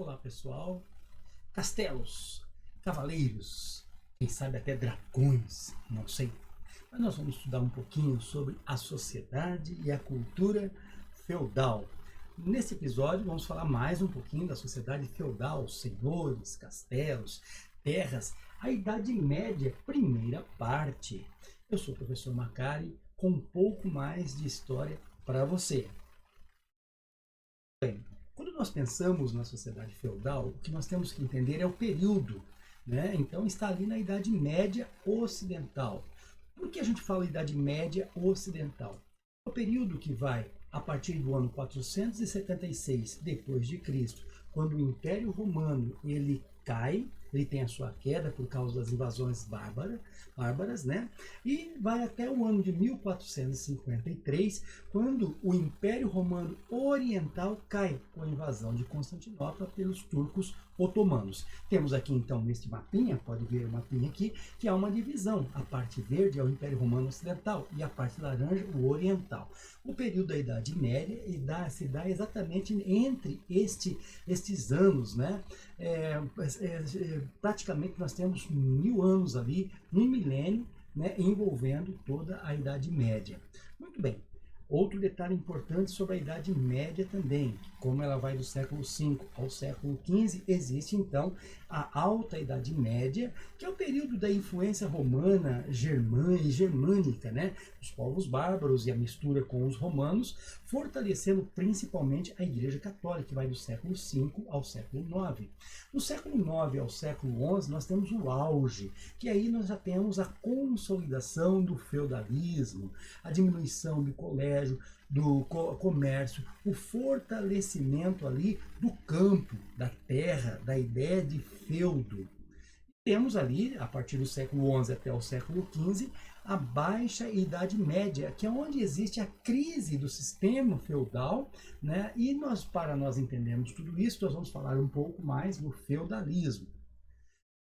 Olá pessoal, castelos, cavaleiros, quem sabe até dragões, não sei. Mas nós vamos estudar um pouquinho sobre a sociedade e a cultura feudal. Nesse episódio vamos falar mais um pouquinho da sociedade feudal, senhores, castelos, terras, a Idade Média, primeira parte. Eu sou o professor Macari com um pouco mais de história para você. Bem, quando nós pensamos na sociedade feudal, o que nós temos que entender é o período, né? Então está ali na Idade Média Ocidental. Por que a gente fala Idade Média Ocidental? É o período que vai a partir do ano 476 depois de Cristo, quando o Império Romano ele cai, ele tem a sua queda por causa das invasões bárbaras, né? E vai até o ano de 1453, quando o Império Romano Oriental cai com a invasão de Constantinopla pelos turcos otomanos. Temos aqui então neste mapinha, pode ver o mapinha aqui, que há uma divisão. A parte verde é o Império Romano Ocidental e a parte laranja o Oriental. O período da Idade Média se dá exatamente entre estes anos, né? Praticamente nós temos 1000 anos ali, um milênio, né, envolvendo toda a Idade Média. Muito bem. Outro detalhe importante sobre a Idade Média também, como ela vai do século V ao século XV, existe então a Alta Idade Média, que é o período da influência romana, germânica, né? Os povos bárbaros e a mistura com os romanos, fortalecendo principalmente a Igreja Católica, que vai do século V ao século IX. Do século IX ao século XI, nós temos o auge, que aí nós já temos a consolidação do feudalismo, a diminuição do colégio, do comércio, o fortalecimento ali do campo, da terra, da ideia de feudo. Temos ali, a partir do século XI até o século XV, a Baixa Idade Média, que é onde existe a crise do sistema feudal, né? E para nós entendermos tudo isso, nós vamos falar um pouco mais do feudalismo.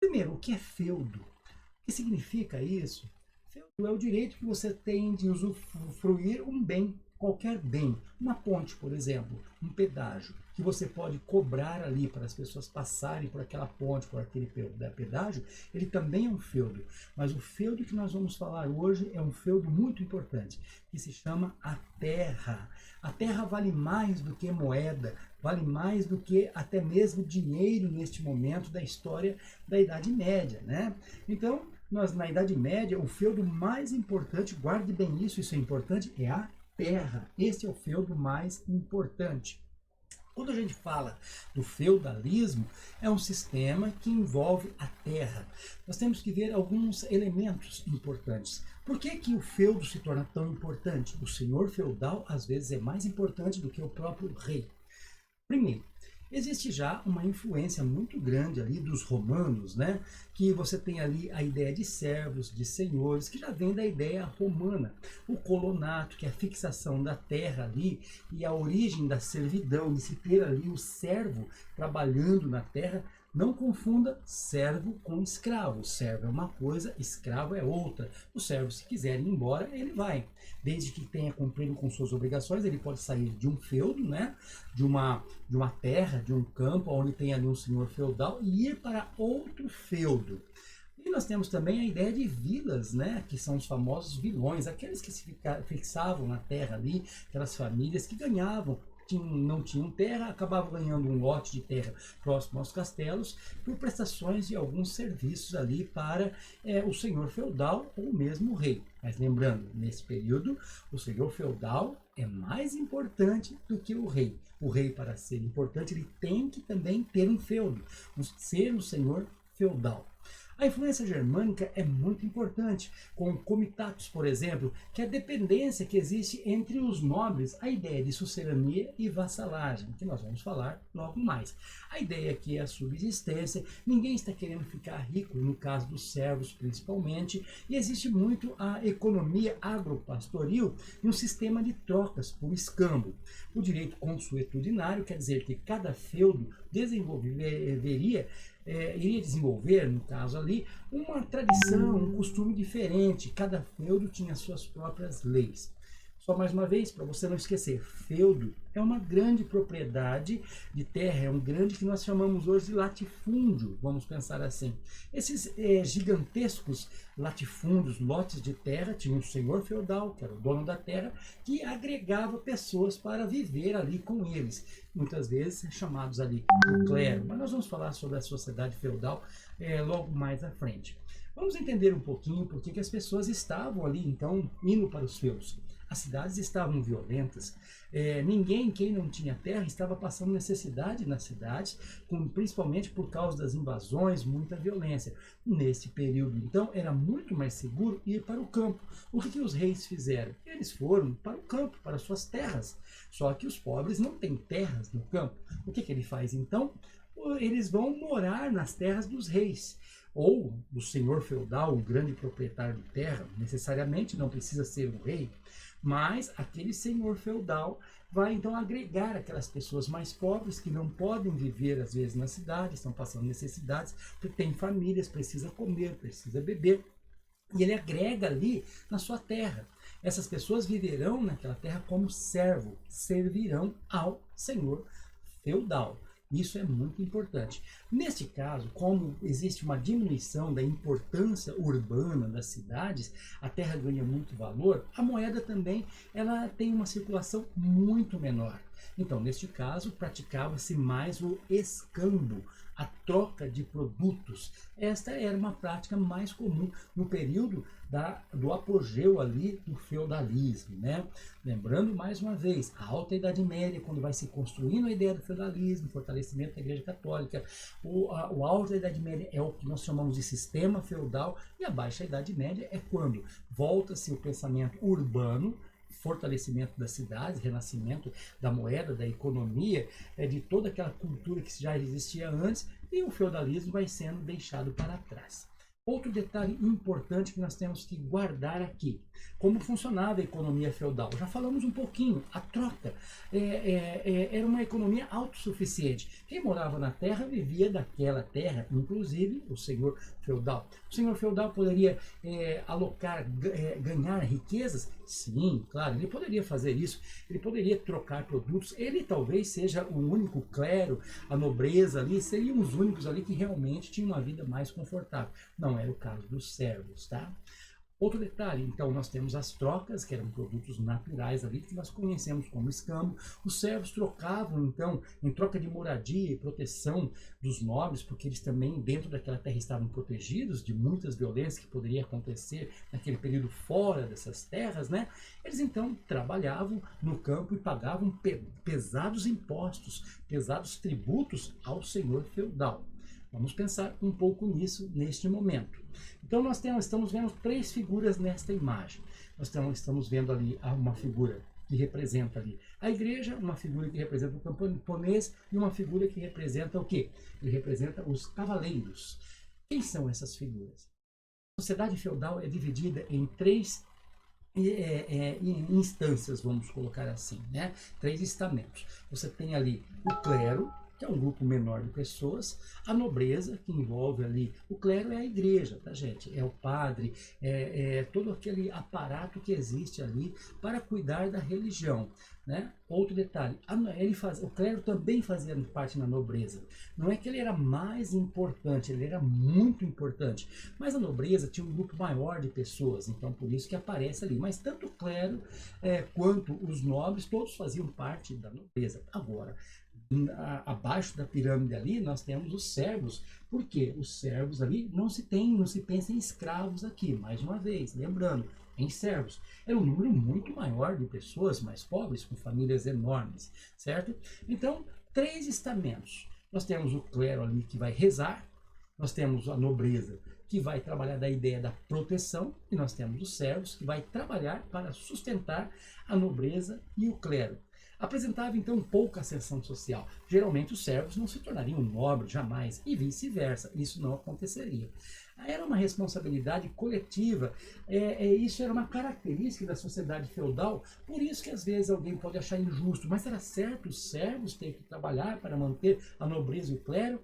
Primeiro, o que é feudo? O que significa isso? Feudo é o direito que você tem de usufruir um bem, qualquer bem. Uma ponte, por exemplo, um pedágio, que você pode cobrar ali para as pessoas passarem por aquela ponte, por aquele pedágio, ele também é um feudo. Mas o feudo que nós vamos falar hoje é um feudo muito importante, que se chama a terra. A terra vale mais do que moeda, vale mais do que até mesmo dinheiro neste momento da história da Idade Média, né? Então, na Idade Média, o feudo mais importante, guarde bem isso, isso é importante, é a terra. Este é o feudo mais importante. Quando a gente fala do feudalismo, é um sistema que envolve a terra. Nós temos que ver alguns elementos importantes. Por que o feudo se torna tão importante? O senhor feudal, às vezes, é mais importante do que o próprio rei. Primeiro, existe já uma influência muito grande ali dos romanos, né? Que você tem ali a ideia de servos, de senhores, que já vem da ideia romana. O colonato, que é a fixação da terra ali, e a origem da servidão, de se ter ali o servo trabalhando na terra. Não confunda servo com escravo. Servo é uma coisa, escravo é outra. O servo, se quiser ir embora, ele vai. Desde que tenha cumprido com suas obrigações, ele pode sair de um feudo, né? de uma terra, de um campo, onde tem ali um senhor feudal, e ir para outro feudo. E nós temos também a ideia de vilas, né? Que são os famosos vilões, aqueles que se fixavam na terra ali, aquelas famílias que ganhavam, não tinham terra, acabavam ganhando um lote de terra próximo aos castelos por prestações de alguns serviços ali para o senhor feudal ou mesmo o rei. Mas lembrando, nesse período, o senhor feudal é mais importante do que o rei. O rei, para ser importante, ele tem que também ter um feudo, ser um senhor feudal. A influência germânica é muito importante, com comitatus, por exemplo, que é a dependência que existe entre os nobres, a ideia de sucerania e vassalagem, que nós vamos falar logo mais. A ideia aqui é a subsistência, ninguém está querendo ficar rico, no caso dos servos principalmente, e existe muito a economia agropastoril e um sistema de trocas por escambo. O direito consuetudinário quer dizer que cada feudo iria desenvolver, no caso ali, uma tradição, um costume diferente. Cada feudo tinha suas próprias leis. Só mais uma vez, para você não esquecer, feudo é uma grande propriedade de terra, é um grande que nós chamamos hoje de latifúndio, vamos pensar assim. Esses gigantescos latifúndios, lotes de terra, tinha um senhor feudal, que era o dono da terra, que agregava pessoas para viver ali com eles, muitas vezes chamados ali o clero. Mas nós vamos falar sobre a sociedade feudal logo mais à frente. Vamos entender um pouquinho por que as pessoas estavam ali, então, indo para os feudos. As cidades estavam violentas. Ninguém, quem não tinha terra, estava passando necessidade nas cidades, principalmente por causa das invasões, muita violência. Neste período, então, era muito mais seguro ir para o campo. O que os reis fizeram? Eles foram para o campo, para suas terras. Só que os pobres não têm terras no campo. O que ele faz, então? Eles vão morar nas terras dos reis ou do senhor feudal, o grande proprietário de terra. Necessariamente não precisa ser um rei, mas aquele senhor feudal vai então agregar aquelas pessoas mais pobres que não podem viver às vezes na cidade, estão passando necessidades, porque têm famílias, precisa comer, precisa beber, e ele agrega ali na sua terra. Essas pessoas viverão naquela terra como servo, servirão ao senhor feudal. Isso é muito importante. Neste caso, como existe uma diminuição da importância urbana das cidades, a terra ganha muito valor, a moeda também ela tem uma circulação muito menor. Então, neste caso, praticava-se mais o escambo, a troca de produtos. Esta era uma prática mais comum no período do apogeu ali do feudalismo, né? Lembrando mais uma vez, a Alta Idade Média, quando vai se construindo a ideia do feudalismo, fortalecimento da Igreja Católica, a Alta Idade Média é o que nós chamamos de sistema feudal, e a Baixa Idade Média é quando volta-se o pensamento urbano, fortalecimento das cidades, renascimento da moeda, da economia, de toda aquela cultura que já existia antes, e o feudalismo vai sendo deixado para trás. Outro detalhe importante que nós temos que guardar aqui, como funcionava a economia feudal. Já falamos um pouquinho, a troca era uma economia autossuficiente. Quem morava na terra vivia daquela terra, inclusive o senhor feudal. O senhor feudal poderia alocar, ganhar riquezas? Sim, claro, ele poderia fazer isso, ele poderia trocar produtos, ele talvez seja o único clero, a nobreza ali, seriam os únicos ali que realmente tinham uma vida mais confortável. Não era o caso dos servos, tá? Outro detalhe, então, nós temos as trocas, que eram produtos naturais ali, que nós conhecemos como escambo. Os servos trocavam, então, em troca de moradia e proteção dos nobres, porque eles também, dentro daquela terra, estavam protegidos de muitas violências que poderiam acontecer naquele período fora dessas terras, né? Eles, então, trabalhavam no campo e pagavam pesados impostos, pesados tributos ao senhor feudal. Vamos pensar um pouco nisso neste momento. Então nós estamos vendo três figuras nesta imagem. Nós estamos vendo ali uma figura que representa ali a igreja, uma figura que representa o camponês e uma figura que representa o quê? Ele representa os cavaleiros. Quem são essas figuras? A sociedade feudal é dividida em três instâncias, vamos colocar assim, né? Três estamentos. Você tem ali o clero, que é um grupo menor de pessoas, a nobreza, que envolve ali, o clero é a igreja, tá, gente? É o padre, todo aquele aparato que existe ali para cuidar da religião, né? Outro detalhe, o clero também fazia parte da nobreza. Não é que ele era mais importante, ele era muito importante, mas a nobreza tinha um grupo maior de pessoas, então por isso que aparece ali. Mas tanto o clero quanto os nobres, todos faziam parte da nobreza. Agora, abaixo da pirâmide ali nós temos os servos, porque os servos ali não se pensa em escravos aqui, mais uma vez, lembrando, em servos. Era um número muito maior de pessoas mais pobres, com famílias enormes, certo? Então, três estamentos. Nós temos o clero ali que vai rezar, nós temos a nobreza que vai trabalhar da ideia da proteção, e nós temos os servos que vai trabalhar para sustentar a nobreza e o clero. Apresentava então pouca ascensão social. Geralmente os servos não se tornariam nobres jamais, e vice-versa, isso não aconteceria. Era uma responsabilidade coletiva, isso era uma característica da sociedade feudal, por isso que às vezes alguém pode achar injusto, mas era certo os servos terem que trabalhar para manter a nobreza e o clero?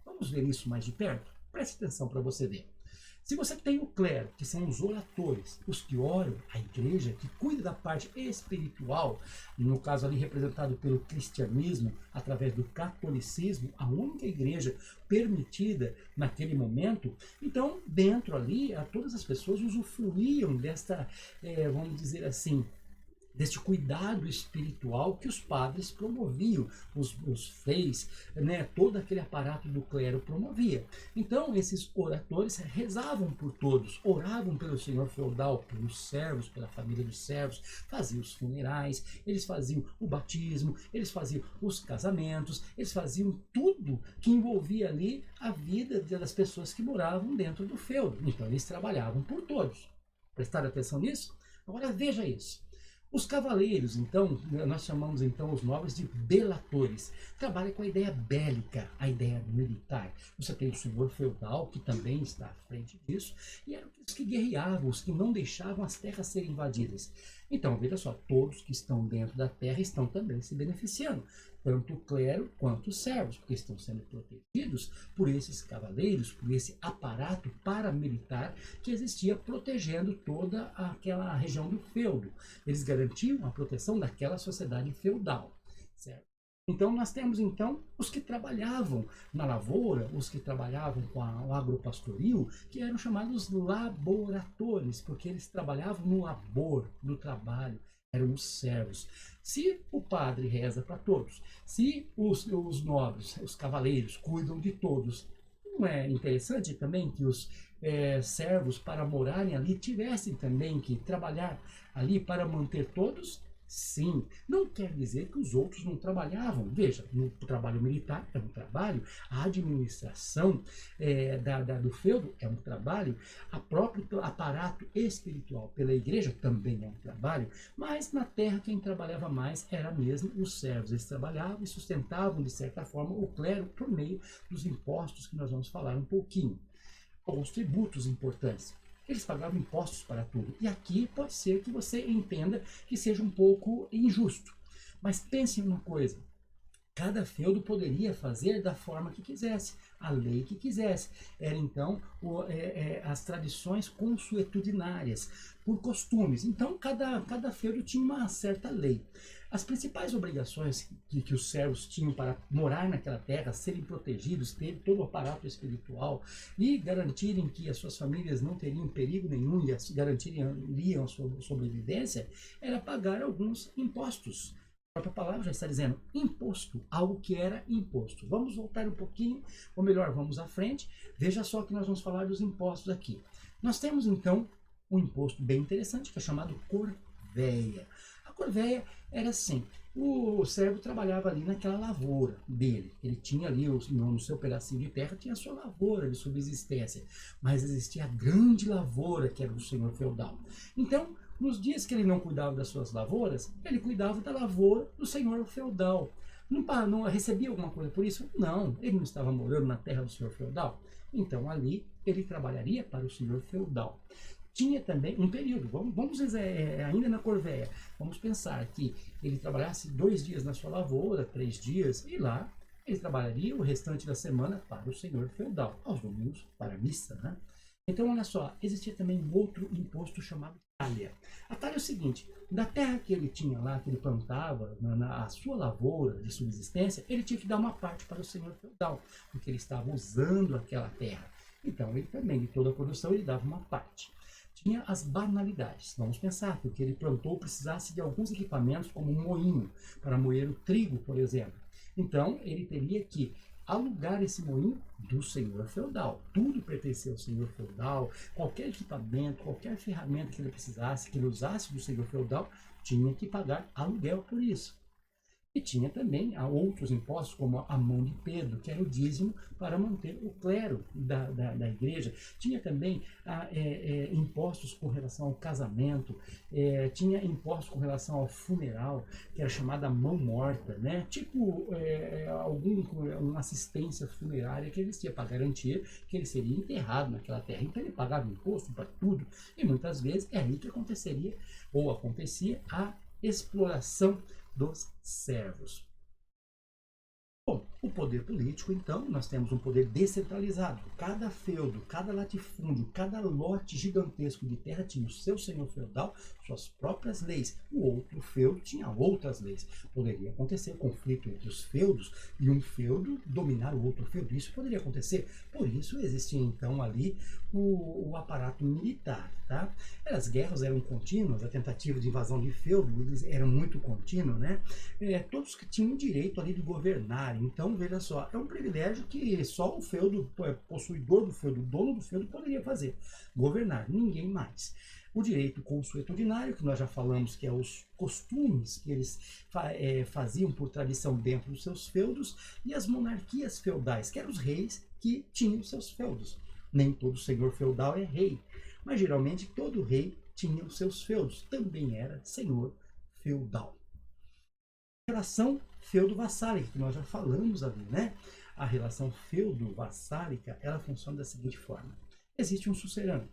Vamos ver isso mais de perto? Preste atenção para você ver. Se você tem o clero, que são os oratores, os que oram, a igreja, que cuida da parte espiritual, no caso ali representado pelo cristianismo, através do catolicismo, a única igreja permitida naquele momento, então dentro ali, todas as pessoas usufruíam desta, vamos dizer assim, deste cuidado espiritual que os padres promoviam, os freis, né, todo aquele aparato do clero promovia. Então, esses oratores rezavam por todos, oravam pelo senhor feudal, pelos servos, pela família dos servos, faziam os funerais, eles faziam o batismo, eles faziam os casamentos, eles faziam tudo que envolvia ali a vida das pessoas que moravam dentro do feudo. Então, eles trabalhavam por todos. Prestaram atenção nisso? Agora veja isso. Os cavaleiros, então, nós chamamos então os nobres de belatores. Trabalha com a ideia bélica, a ideia militar. Você tem o senhor feudal, que também está à frente disso, e eram os que guerreavam, os que não deixavam as terras serem invadidas. Então, veja só, todos que estão dentro da terra estão também se beneficiando, tanto o clero quanto os servos, porque estão sendo protegidos por esses cavaleiros, por esse aparato paramilitar que existia protegendo toda aquela região do feudo. Eles garantiam a proteção daquela sociedade feudal, certo? Então nós temos então os que trabalhavam na lavoura, os que trabalhavam com o agropastoril, que eram chamados laboratores, porque eles trabalhavam no labor, no trabalho, eram os servos. Se o padre reza para todos, se os nobres, os cavaleiros cuidam de todos, não é interessante também que os servos, para morarem ali, tivessem também que trabalhar ali para manter todos? Sim, não quer dizer que os outros não trabalhavam. Veja, no trabalho militar é um trabalho, a administração do feudo é um trabalho, a próprio aparato espiritual pela igreja também é um trabalho, mas na terra quem trabalhava mais era mesmo os servos. Eles trabalhavam e sustentavam, de certa forma, o clero por meio dos impostos que nós vamos falar um pouquinho. Alguns tributos importantes. Eles pagavam impostos para tudo. E aqui pode ser que você entenda que seja um pouco injusto. Mas pense em uma coisa. Cada feudo poderia fazer da forma que quisesse, a lei que quisesse. Era então as tradições consuetudinárias, por costumes. Então cada feudo tinha uma certa lei. As principais obrigações que os servos tinham para morar naquela terra, serem protegidos, ter todo o aparato espiritual e garantirem que as suas famílias não teriam perigo nenhum e garantiriam a sua sobrevivência, era pagar alguns impostos. A própria palavra já está dizendo imposto, algo que era imposto. Vamos voltar um pouquinho, ou melhor, vamos à frente. Veja só que nós vamos falar dos impostos aqui. Nós temos então um imposto bem interessante que é chamado corvéia. A corvéia era assim, o servo trabalhava ali naquela lavoura dele. Ele tinha ali, no seu pedacinho de terra, tinha a sua lavoura de subsistência. Mas existia a grande lavoura que era do senhor feudal. Então, nos dias que ele não cuidava das suas lavouras, ele cuidava da lavoura do senhor feudal. Não recebia alguma coisa por isso? Não, ele não estava morando na terra do senhor feudal. Então, ali, ele trabalharia para o senhor feudal. Tinha também um período, vamos ainda na corvéia, vamos pensar que ele trabalhasse 2 dias na sua lavoura, 3 dias, e lá ele trabalharia o restante da semana para o senhor feudal, aos domingos para a missa, né? Então, olha só, existia também um outro imposto chamado talha. A talha é o seguinte, da terra que ele tinha lá, que ele plantava, na sua lavoura de subsistência, ele tinha que dar uma parte para o senhor feudal, porque ele estava usando aquela terra. Então, ele também, de toda a produção, ele dava uma parte. Tinha as banalidades. Vamos pensar que o que ele plantou precisasse de alguns equipamentos, como um moinho, para moer o trigo, por exemplo. Então, ele teria que alugar esse moinho do senhor feudal. Tudo pertencia ao senhor feudal, qualquer equipamento, qualquer ferramenta que ele precisasse, que ele usasse do senhor feudal, tinha que pagar aluguel por isso. E tinha também outros impostos, como a mão de Pedro, que era o dízimo para manter o clero da igreja. Tinha também impostos com relação ao casamento, tinha impostos com relação ao funeral, que era chamada mão morta, né? Tipo uma assistência funerária que existia para garantir que ele seria enterrado naquela terra. Então ele pagava imposto para tudo, e muitas vezes é aí que aconteceria, ou acontecia, a exploração dos servos. Bom, O poder político, então, nós temos um poder descentralizado. Cada feudo, cada latifúndio, cada lote gigantesco de terra tinha o seu senhor feudal, suas próprias leis. O outro feudo tinha outras leis. Poderia acontecer conflito entre os feudos e um feudo dominar o outro feudo. Isso poderia acontecer. Por isso existia, então, ali o aparato militar. Tá? As guerras eram contínuas, a tentativa de invasão de feudo era muito contínua, né? Todos que tinham direito ali de governar. Então, veja só, é um privilégio que só o feudo, possuidor do feudo, dono do feudo, poderia fazer. Governar, ninguém mais. O direito consuetudinário, que nós já falamos que é os costumes que eles faziam por tradição dentro dos seus feudos, e as monarquias feudais, que eram os reis que tinham seus feudos. Nem todo senhor feudal é rei, mas geralmente todo rei tinha os seus feudos, também era senhor feudal. Relação feudo-vassálica, que nós já falamos ali, né? A relação feudo-vassálica, ela funciona da seguinte forma. Existe um sucerano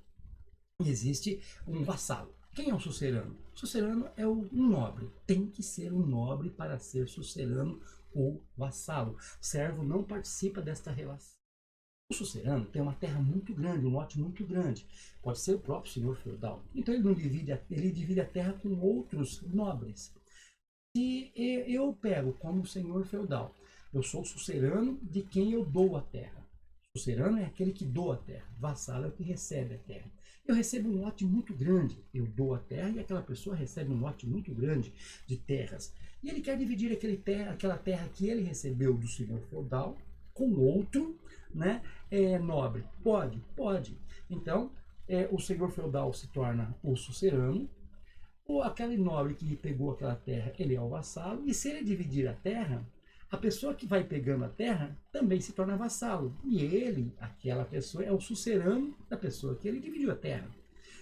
e existe um vassalo. Quem é um sucerano? O sucerano é um nobre. Tem que ser um nobre para ser sucerano ou vassalo. O servo não participa desta relação. O sucerano tem uma terra muito grande, um lote muito grande. Pode ser o próprio senhor feudal. Então ele divide a terra com outros nobres. Se eu pego como senhor feudal, eu sou sucerano de quem eu dou a terra. Sucerano é aquele que doa a terra. Vassalo é o que recebe a terra. Eu recebo um lote muito grande, eu dou a terra e aquela pessoa recebe um lote muito grande de terras. E ele quer dividir aquela terra que ele recebeu do senhor feudal com outro, né, nobre. Pode, pode. Então, o senhor feudal se torna o sucerano, ou aquele nobre que pegou aquela terra, ele é o vassalo, e se ele dividir a terra, a pessoa que vai pegando a terra também se torna vassalo. E ele, aquela pessoa, é o sucerano da pessoa que ele dividiu a terra.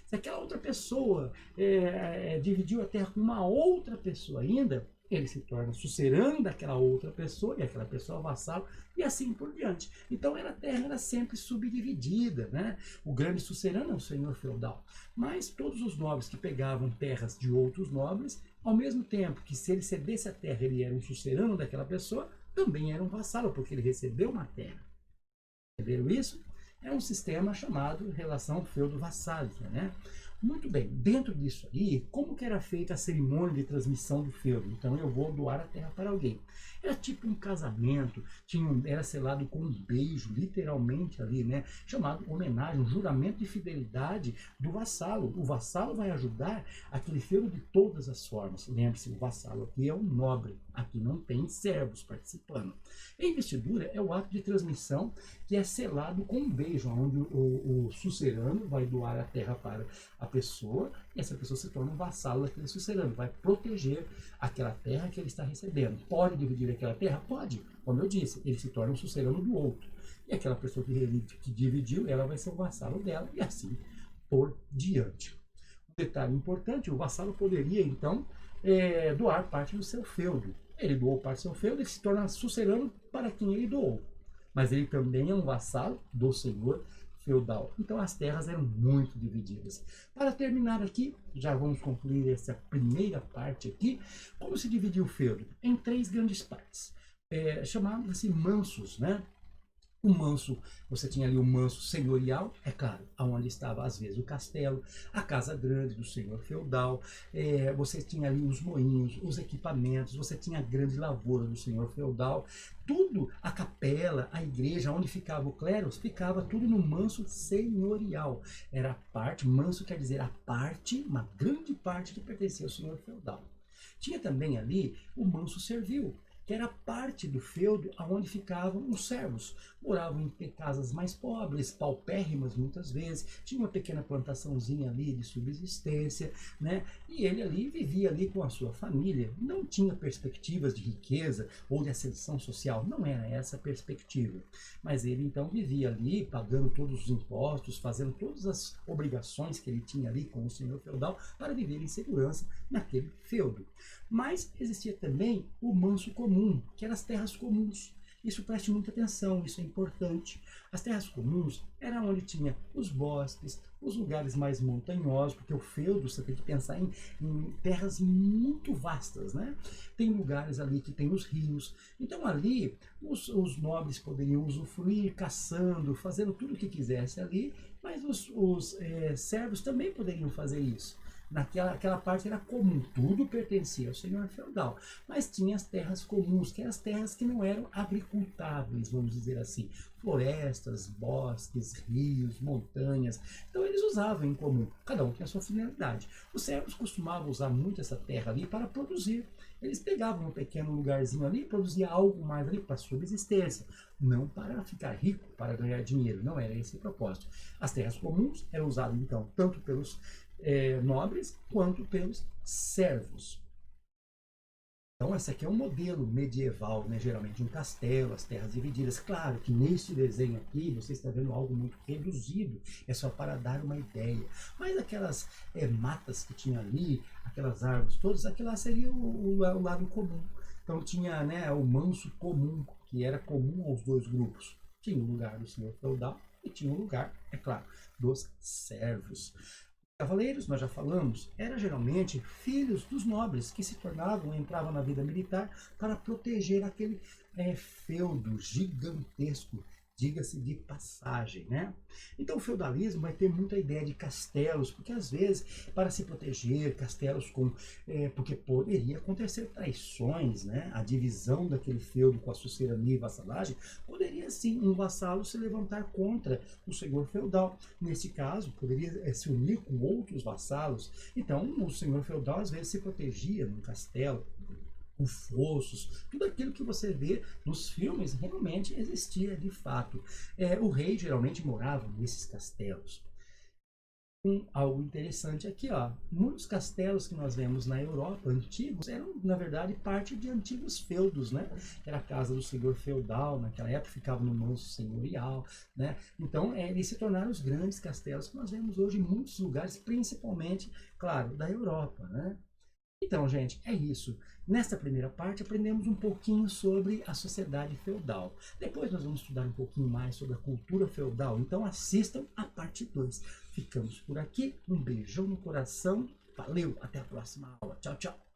Se aquela outra pessoa dividiu a terra com uma outra pessoa ainda, ele se torna sucerano daquela outra pessoa, e aquela pessoa vassalo, e assim por diante. Então a terra era sempre subdividida, né? O grande sucerano é o senhor feudal. Mas todos os nobres que pegavam terras de outros nobres, ao mesmo tempo que se ele cedesse a terra, ele era um sucerano daquela pessoa, também era um vassalo, porque ele recebeu uma terra. Entenderam isso? É um sistema chamado relação feudo-vassálica, né? Muito bem, dentro disso aí, como que era feita a cerimônia de transmissão do feudo? Então eu vou doar a terra para alguém. Era tipo um casamento, era selado com um beijo, literalmente ali, né? Chamado homenagem, um juramento de fidelidade do vassalo. O vassalo vai ajudar aquele feudo de todas as formas. Lembre-se, o vassalo aqui é um nobre, aqui não tem servos participando. A investidura é o ato de transmissão que é selado com um beijo, onde o sucerano vai doar a terra para a pessoa, e essa pessoa se torna um vassalo daquele sucerano, vai proteger aquela terra que ele está recebendo. Pode dividir aquela terra? Pode. Como eu disse, ele se torna um sucerano do outro. E aquela pessoa que dividiu, ela vai ser o vassalo dela, e assim por diante. Um detalhe importante, o vassalo poderia, então, doar parte do seu feudo. Ele doou parte do seu feudo, ele se torna sucerano para quem ele doou. Mas ele também é um vassalo do senhor feudal. Então as terras eram muito divididas. Para terminar aqui, já vamos concluir essa primeira parte aqui. Como se dividiu o feudo? Em 3 grandes partes. Chamavam-se mansos, né? O manso, você tinha ali o manso senhorial, é claro, onde estava às vezes o castelo, a casa grande do senhor feudal, você tinha ali os moinhos, os equipamentos, você tinha a grande lavoura do senhor feudal, tudo, a capela, a igreja, onde ficava o clero, ficava tudo no manso senhorial. Era a parte, manso quer dizer a parte, uma grande parte que pertencia ao senhor feudal. Tinha também ali o manso servil, que era parte do feudo onde ficavam os servos. Moravam em casas mais pobres, paupérrimas muitas vezes, tinha uma pequena plantaçãozinha ali de subsistência, né? E ele ali vivia ali com a sua família, não tinha perspectivas de riqueza ou de ascensão social, não era essa a perspectiva. Mas ele então vivia ali, pagando todos os impostos, fazendo todas as obrigações que ele tinha ali com o senhor feudal para viver em segurança naquele feudo. Mas existia também o manso comum, que eram as terras comuns. Isso preste muita atenção, isso é importante. As terras comuns eram onde tinha os bosques, os lugares mais montanhosos, porque o feudo você tem que pensar em terras muito vastas, né? Tem lugares ali que tem os rios. Então ali os nobres poderiam usufruir, caçando, fazendo tudo o que quisesse ali, mas os servos também poderiam fazer isso. Aquela parte era comum, tudo pertencia ao senhor feudal, mas tinha as terras comuns, que eram as terras que não eram agricultáveis, vamos dizer assim, florestas, bosques, rios, montanhas. Então eles usavam em comum, cada um tinha a sua finalidade. Os servos costumavam usar muito essa terra ali para produzir. Eles pegavam um pequeno lugarzinho ali e produziam algo mais ali para subsistência, não para ficar rico, para ganhar dinheiro, não era esse o propósito. As terras comuns eram usadas então tanto pelos nobres quanto pelos servos. Então, esse aqui é um modelo medieval, né? Geralmente um castelo, as terras divididas. Claro que neste desenho aqui você está vendo algo muito reduzido, é só para dar uma ideia. Mas aquelas matas que tinha ali, aquelas árvores todas, aquela seria o lado comum. Então tinha, né, o manso comum, que era comum aos dois grupos. Tinha o lugar do senhor feudal e tinha o lugar, é claro, dos servos. Cavaleiros, nós já falamos, eram geralmente filhos dos nobres que se tornavam, entravam na vida militar para proteger aquele feudo gigantesco, diga-se de passagem, né? Então o feudalismo vai ter muita ideia de castelos, porque às vezes, para se proteger, castelos com... porque poderia acontecer traições, né? A divisão daquele feudo com a sucessania e vassalagem, poderia sim um vassalo se levantar contra o senhor feudal. Nesse caso, poderia se unir com outros vassalos. Então, o senhor feudal às vezes se protegia num castelo, com fossos, tudo aquilo que você vê nos filmes realmente existia de fato. O rei geralmente morava nesses castelos. Algo interessante aqui, ó. Muitos castelos que nós vemos na Europa antigos eram, na verdade, parte de antigos feudos, né? Era a casa do senhor feudal, naquela época ficava no manso senhorial, né? Então, eles se tornaram os grandes castelos que nós vemos hoje em muitos lugares, principalmente, claro, da Europa, né? Então, gente, é isso. Nesta primeira parte, aprendemos um pouquinho sobre a sociedade feudal. Depois nós vamos estudar um pouquinho mais sobre a cultura feudal. Então, assistam a parte 2. Ficamos por aqui. Um beijão no coração. Valeu, até a próxima aula. Tchau, tchau.